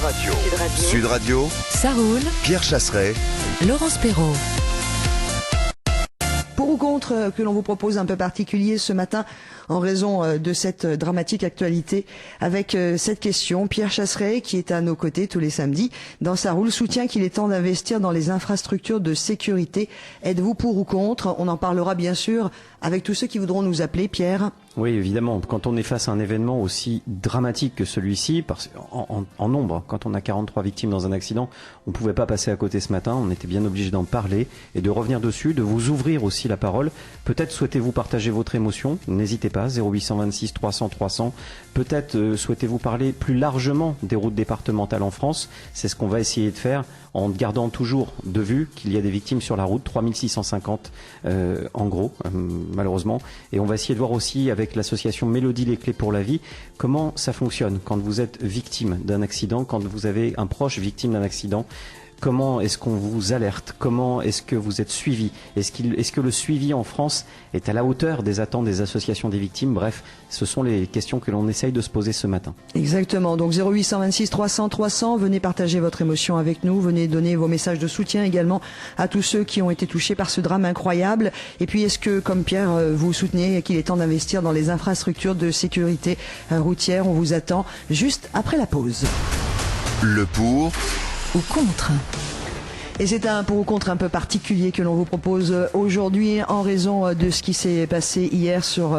Radio. Sud Radio. Ça roule. Pierre Chasseret. Laurence Perrault. Pour ou contre que l'on vous propose un peu particulier ce matin en raison de cette dramatique actualité avec cette question. Pierre Chasseret, qui est à nos côtés tous les samedis dans Ça roule, soutient qu'il est temps d'investir dans les infrastructures de sécurité. Êtes-vous pour ou contre? On en parlera bien sûr avec tous ceux qui voudront nous appeler. Pierre? Oui, évidemment. Quand on est face à un événement aussi dramatique que celui-ci, en nombre, quand on a 43 victimes dans un accident, on ne pouvait pas passer à côté ce matin. On était bien obligé d'en parler et de revenir dessus, de vous ouvrir aussi la parole. Peut-être souhaitez-vous partager votre émotion. N'hésitez pas, 0826 300 300. Peut-être souhaitez-vous parler plus largement des routes départementales en France. C'est ce qu'on va essayer de faire en gardant toujours de vue qu'il y a des victimes sur la route, 3650 en gros, malheureusement. Et on va essayer de voir aussi avec l'association Mélodie les clés pour la vie, comment ça fonctionne quand vous êtes victime d'un accident, quand vous avez un proche victime d'un accident. Comment est-ce qu'on vous alerte? Comment est-ce que vous êtes suivi? Est-ce que le suivi en France est à la hauteur des attentes des associations des victimes? Bref, ce sont les questions que l'on essaye de se poser ce matin. Exactement. Donc 0826 300 300, venez partager votre émotion avec nous, venez donner vos messages de soutien également à tous ceux qui ont été touchés par ce drame incroyable. Et puis est-ce que, comme Pierre, vous soutenez qu'il est temps d'investir dans les infrastructures de sécurité routière? On vous attend juste après la pause. Le pour ou contre. Et c'est un pour ou contre un peu particulier que l'on vous propose aujourd'hui en raison de ce qui s'est passé hier sur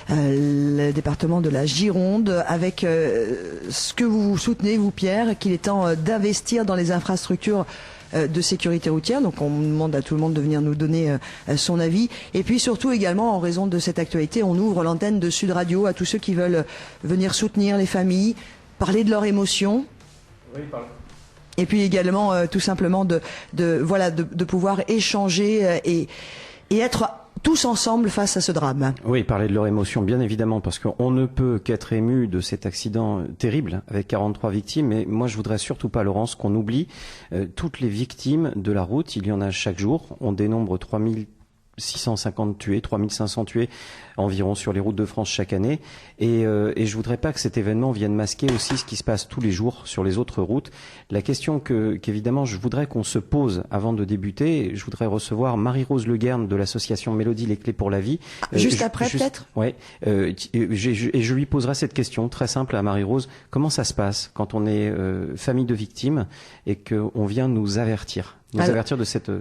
le département de la Gironde avec ce que vous soutenez, vous Pierre, qu'il est temps d'investir dans les infrastructures de sécurité routière. Donc on demande à tout le monde de venir nous donner son avis. Et puis surtout également en raison de cette actualité, on ouvre l'antenne de Sud Radio à tous ceux qui veulent venir soutenir les familles, parler de leurs émotions. Oui, pardon. Et puis également tout simplement de pouvoir échanger et être tous ensemble face à ce drame. Oui, parler de leur émotion, bien évidemment, parce qu'on ne peut qu'être ému de cet accident terrible avec 43 victimes. Mais moi, je voudrais surtout pas, Laurence, qu'on oublie toutes les victimes de la route. Il y en a chaque jour. On dénombre 3650 tués, 3500 tués environ sur les routes de France chaque année. Et je voudrais pas que cet événement vienne masquer aussi ce qui se passe tous les jours sur les autres routes. La question qu'évidemment je voudrais qu'on se pose avant de débuter, je voudrais recevoir Marie-Rose Le Guern de l'association Mélodie les clés pour la vie. Juste après peut-être? Oui. Et je lui poserai cette question très simple à Marie-Rose. Comment ça se passe quand on est famille de victimes et qu'on vient nous avertir avertir de cette...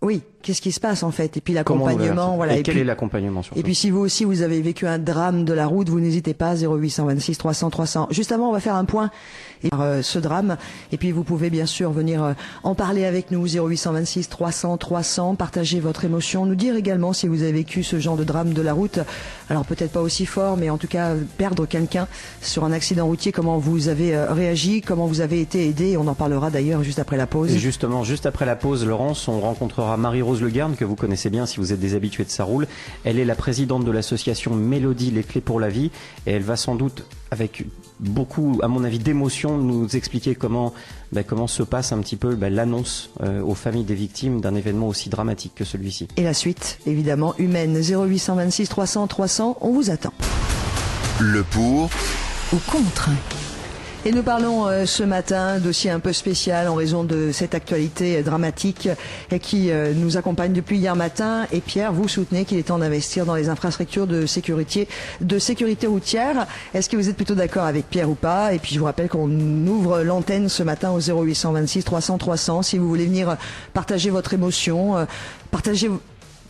Oui, qu'est-ce qui se passe en fait? Et puis l'accompagnement, voilà. Et quel est l'accompagnement surtout? Et puis si vous aussi vous avez vécu un drame de la route, vous n'hésitez pas, 0826 300 300. Juste avant, on va faire un point sur ce drame. Et puis vous pouvez bien sûr venir en parler avec nous, 0826 300 300, partager votre émotion, nous dire également si vous avez vécu ce genre de drame de la route. Alors peut-être pas aussi fort, mais en tout cas perdre quelqu'un sur un accident routier, comment vous avez réagi, comment vous avez été aidé. On en parlera d'ailleurs juste après la pause. Et justement, juste après la pause, Laurence, on rencontrera Marie-Rose Le Guern, que vous connaissez bien si vous êtes des habitués de Ça roule. Elle est la présidente de l'association Mélodie les clés pour la vie et elle va sans doute, avec beaucoup, à mon avis, d'émotion, nous expliquer comment se passe un petit peu l'annonce aux familles des victimes d'un événement aussi dramatique que celui-ci. Et la suite, évidemment, humaine. 0826 300 300, on vous attend. Le pour ou contre. Et nous parlons ce matin dossier un peu spécial en raison de cette actualité dramatique qui nous accompagne depuis hier matin. Et Pierre, vous soutenez qu'il est temps d'investir dans les infrastructures de sécurité routière. Est-ce que vous êtes plutôt d'accord avec Pierre ou pas? Et puis je vous rappelle qu'on ouvre l'antenne ce matin au 0826 300 300. Si vous voulez venir partager votre émotion,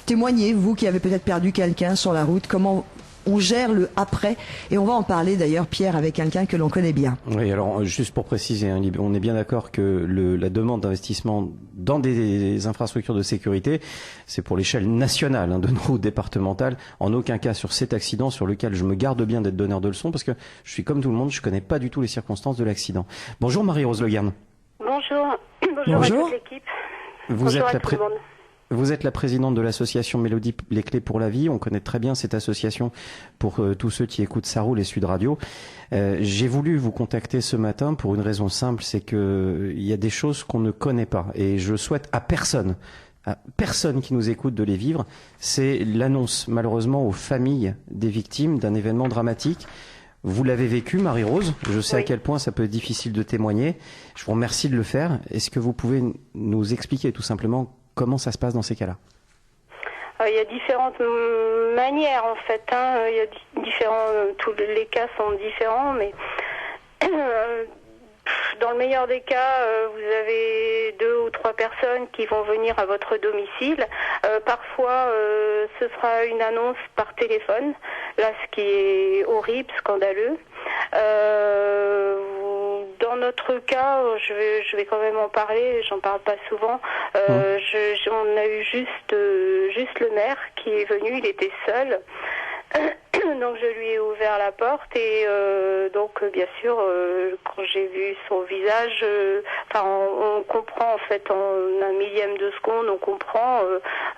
témoigner, vous qui avez peut-être perdu quelqu'un sur la route, comment on gère le après, et on va en parler d'ailleurs, Pierre, avec quelqu'un que l'on connaît bien. Oui, alors juste pour préciser, on est bien d'accord que la demande d'investissement dans des infrastructures de sécurité, c'est pour l'échelle nationale de nos routes départementales. En aucun cas sur cet accident sur lequel je me garde bien d'être donneur de leçons, parce que je suis comme tout le monde, je connais pas du tout les circonstances de l'accident. Bonjour Marie-Rose Le Guern. Bonjour. Bonjour à toute l'équipe. Bonjour à tout le monde. Vous êtes la présidente de l'association Mélodie les clés pour la vie. On connaît très bien cette association pour tous ceux qui écoutent Ça roule et Sud Radio. J'ai voulu vous contacter ce matin pour une raison simple, c'est que il y a des choses qu'on ne connaît pas. Et je souhaite à personne qui nous écoute de les vivre. C'est l'annonce, malheureusement, aux familles des victimes d'un événement dramatique. Vous l'avez vécu, Marie-Rose. Je sais Oui. à quel point ça peut être difficile de témoigner. Je vous remercie de le faire. Est-ce que vous pouvez nous expliquer tout simplement comment ça se passe dans ces cas-là? Il y a différentes manières en fait. Il y a différents. Tous les cas sont différents, mais dans le meilleur des cas, vous avez 2 ou 3 personnes qui vont venir à votre domicile. Parfois, ce sera une annonce par téléphone. Là, ce qui est horrible, scandaleux. Dans notre cas, je vais quand même en parler. J'en parle pas souvent. On a eu juste le maire qui est venu. Il était seul. Donc je lui ai ouvert la porte et donc bien sûr quand j'ai vu son visage, on comprend en fait en un millième de seconde, on comprend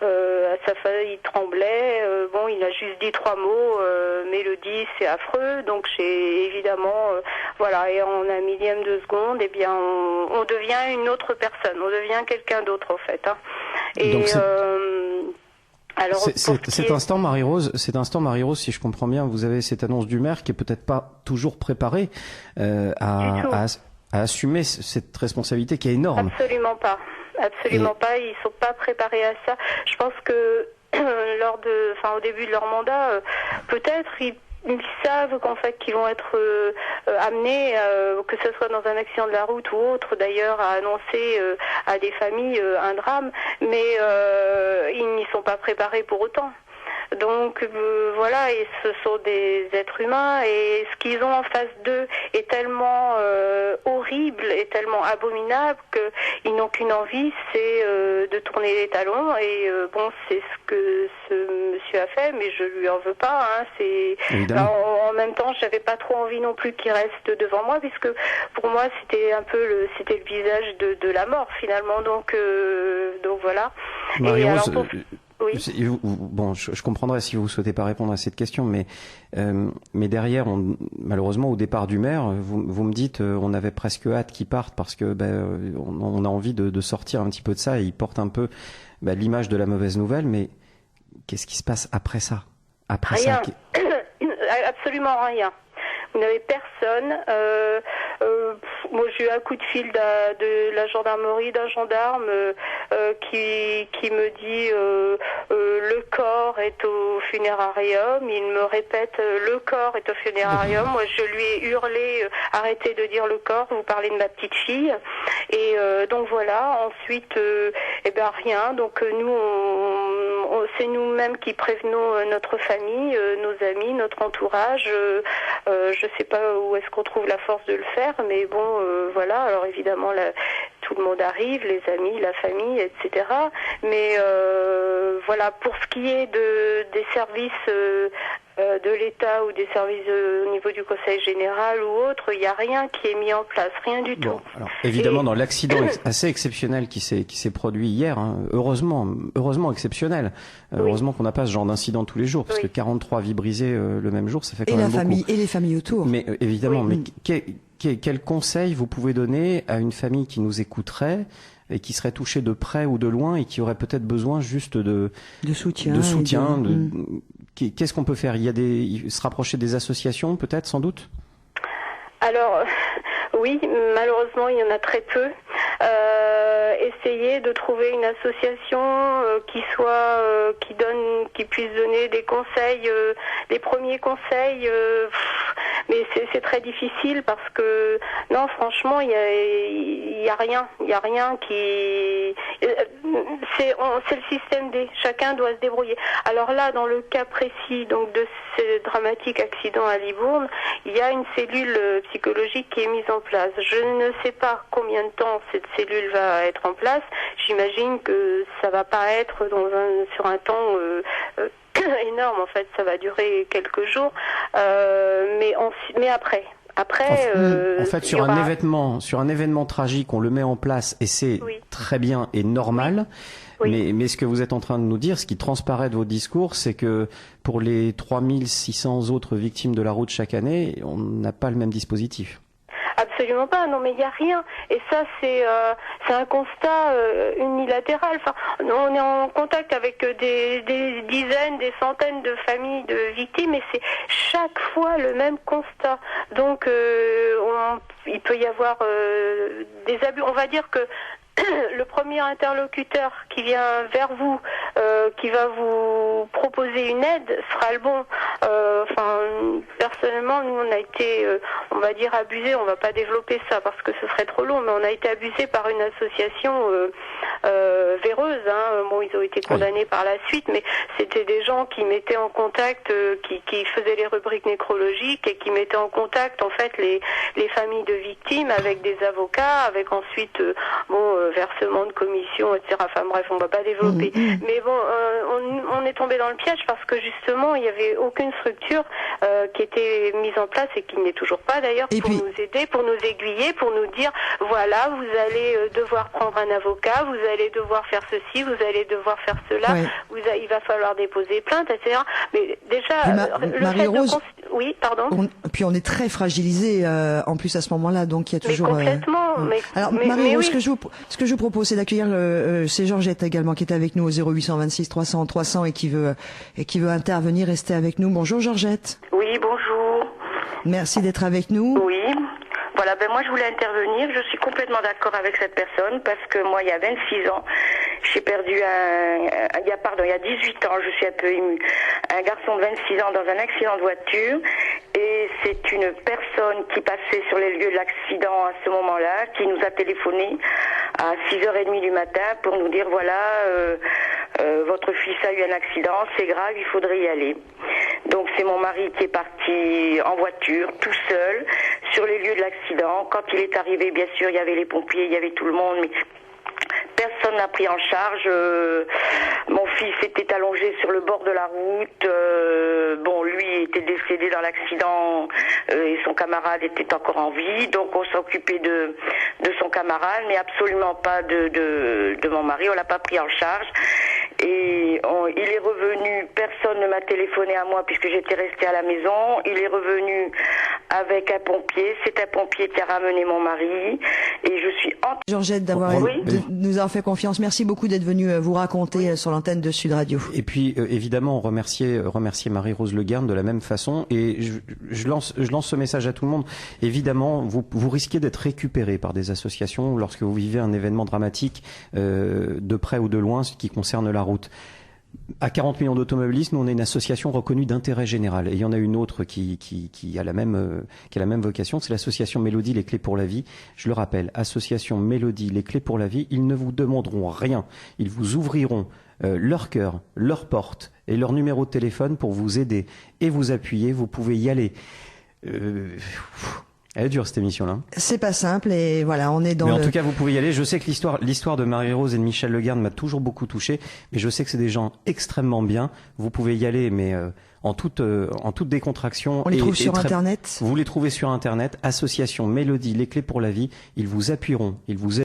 à sa face il tremblait, il a juste dit 3 mots, Mélodie c'est affreux, donc j'ai évidemment et en un millième de seconde on devient une autre personne, on devient quelqu'un d'autre en fait. Et donc alors, cet instant, Marie-Rose, si je comprends bien, vous avez cette annonce du maire qui est peut-être pas toujours préparée à assumer cette responsabilité qui est énorme. Absolument pas. Ils sont pas préparés à ça. Je pense que au début de leur mandat, peut-être ils savent qu'en fait qu'ils vont être amenés, que ce soit dans un accident de la route ou autre d'ailleurs, à annoncer à des familles un drame, mais ils n'y sont pas préparés pour autant. Donc et ce sont des êtres humains et ce qu'ils ont en face d'eux est tellement horrible et tellement abominable qu'ils n'ont qu'une envie, c'est de tourner les talons et c'est ce que ce monsieur a fait, mais je lui en veux pas. En même temps, j'avais pas trop envie non plus qu'il reste devant moi puisque pour moi c'était un peu le visage de la mort finalement. Donc voilà. Marie-Rose, oui. Je comprendrais si vous souhaitez pas répondre à cette question, mais derrière, malheureusement, au départ du maire, vous me dites, on avait presque hâte qu'il parte parce que on a envie de sortir un petit peu de ça et il porte un peu l'image de la mauvaise nouvelle. Mais qu'est-ce qui se passe après ça? Rien. Absolument rien. Vous n'avez personne. Moi, j'ai eu un coup de fil de la gendarmerie, d'un gendarme qui me dit le corps est au funérarium. Il me répète le corps est au funérarium. Moi, je lui ai hurlé arrêtez de dire le corps, vous parlez de ma petite fille. Et donc voilà. Ensuite, rien. Donc nous, c'est nous-mêmes qui prévenons notre famille, nos amis, notre entourage. Je sais pas où est-ce qu'on trouve la force de le faire, mais alors évidemment tout le monde arrive, les amis, la famille, etc. Mais pour ce qui est des services de l'État ou des services au niveau du Conseil général ou autre, il n'y a rien qui est mis en place, rien du tout. Alors, évidemment, dans l'accident assez exceptionnel qui s'est produit hier, heureusement exceptionnel, heureusement qu'on n'a pas ce genre d'incident tous les jours, parce que 43 vies brisées le même jour, ça fait quand même beaucoup. Et les familles autour. Mais évidemment, mais quel conseil vous pouvez donner à une famille qui nous écouterait et qui serait touchée de près ou de loin et qui aurait peut-être besoin juste de soutien, qu'est-ce qu'on peut faire? Se rapprocher des associations, peut-être, sans doute? Alors, oui, malheureusement, il y en a très peu. Essayer de trouver une association qui puisse donner des conseils, des premiers conseils. Mais c'est très difficile parce que non, franchement, il y a rien qui. C'est le système D. Chacun doit se débrouiller. Alors là, dans le cas précis donc de ce dramatique accident à Libourne, il y a une cellule psychologique qui est mise en place. Je ne sais pas combien de temps cette cellule va être en place. J'imagine que ça va pas être sur un temps énorme. En fait, ça va durer quelques jours. Mais après. En fait, sur un événement tragique, on le met en place et c'est très bien et normal. Oui. Mais ce que vous êtes en train de nous dire, ce qui transparaît de vos discours, c'est que pour les 3600 autres victimes de la route chaque année, on n'a pas le même dispositif. Absolument pas, non mais il n'y a rien. Et ça c'est un constat unilatéral. Enfin, on est en contact avec des dizaines, des centaines de familles de victimes, et c'est chaque fois le même constat. Donc, il peut y avoir des abus. On va dire que le premier interlocuteur qui vient vers vous, qui va vous proposer une aide, sera le bon. Personnellement, nous, on a été, on va dire, abusés. On va pas développer ça parce que ce serait trop long, mais on a été abusés par une association véreuse. Bon, ils ont été condamnés par la suite, mais c'était des gens qui mettaient en contact, qui faisaient les rubriques nécrologiques et qui mettaient en contact, en fait, les familles de victimes avec des avocats, avec ensuite, versement de commission, etc. Enfin bref, on va pas développer. Mais bon, on est tombé dans le piège parce que justement, il n'y avait aucune structure qui était mise en place et qui n'est toujours pas d'ailleurs pour nous aider, pour nous aiguiller, pour nous dire voilà, vous allez devoir prendre un avocat, vous allez devoir faire ceci, vous allez devoir faire cela, il va falloir déposer plainte, etc. Mais déjà, le fait de... Oui, pardon. Puis on est très fragilisé en plus à ce moment-là, donc il y a toujours. Mais complètement. Alors Marie-Rose, ce que je vous propose, c'est d'accueillir c'est Georgette également qui est avec nous au 0826 300 300 et qui veut intervenir, rester avec nous. Bonjour Georgette. Oui, bonjour. Merci d'être avec nous. Oui. Voilà, moi je voulais intervenir. Je suis complètement d'accord avec cette personne parce que moi, il y a 26 ans, j'ai perdu il y a 18 ans, je suis un peu émue, un garçon de 26 ans dans un accident de voiture. Et c'est une personne qui passait sur les lieux de l'accident à ce moment-là, qui nous a téléphoné à 6h30 du matin pour nous dire voilà, votre fils a eu un accident, c'est grave, il faudrait y aller. Donc c'est mon mari qui est parti en voiture, tout seul, sur les lieux de l'accident. Quand il est arrivé, bien sûr, il y avait les pompiers, il y avait tout le monde, mais personne n'a pris en charge. Mon fils était allongé sur le bord de la route. Lui était décédé dans l'accident et son camarade était encore en vie. Donc on s'occupait de son camarade, mais absolument pas de mon mari. On l'a pas pris en charge. Et il est revenu, personne ne m'a téléphoné à moi puisque j'étais restée à la maison. Il est revenu avec un pompier. C'est un pompier qui a ramené mon mari. Et je suis Georgette de nous avoir fait confiance. Merci beaucoup d'être venue vous raconter sur l'antenne de Sud Radio. Et puis évidemment remercier Marie-Rose Le Guen de la même façon. Et je lance ce message à tout le monde. Évidemment, vous risquez d'être récupéré par des associations lorsque vous vivez un événement dramatique de près ou de loin, ce qui concerne la route. À 40 millions d'automobilistes, nous on est une association reconnue d'intérêt général. Et il y en a une autre qui a la même vocation, c'est l'association Mélodie Les Clés pour la Vie. Je le rappelle, association Mélodie Les Clés pour la Vie, ils ne vous demanderont rien. Ils vous ouvriront leur cœur, leur porte et leur numéro de téléphone pour vous aider et vous appuyer. Vous pouvez y aller. Elle est dure cette émission-là. C'est pas simple et voilà, on est dans. Mais en tout cas, vous pouvez y aller. Je sais que l'histoire de Marie-Rose et de Michel Le Guen m'a toujours beaucoup touché, mais je sais que c'est des gens extrêmement bien. Vous pouvez y aller, mais en toute décontraction. On les trouve sur Internet. Vous les trouvez sur Internet. Association Mélodie Les Clés pour la Vie. Ils vous appuieront. Ils vous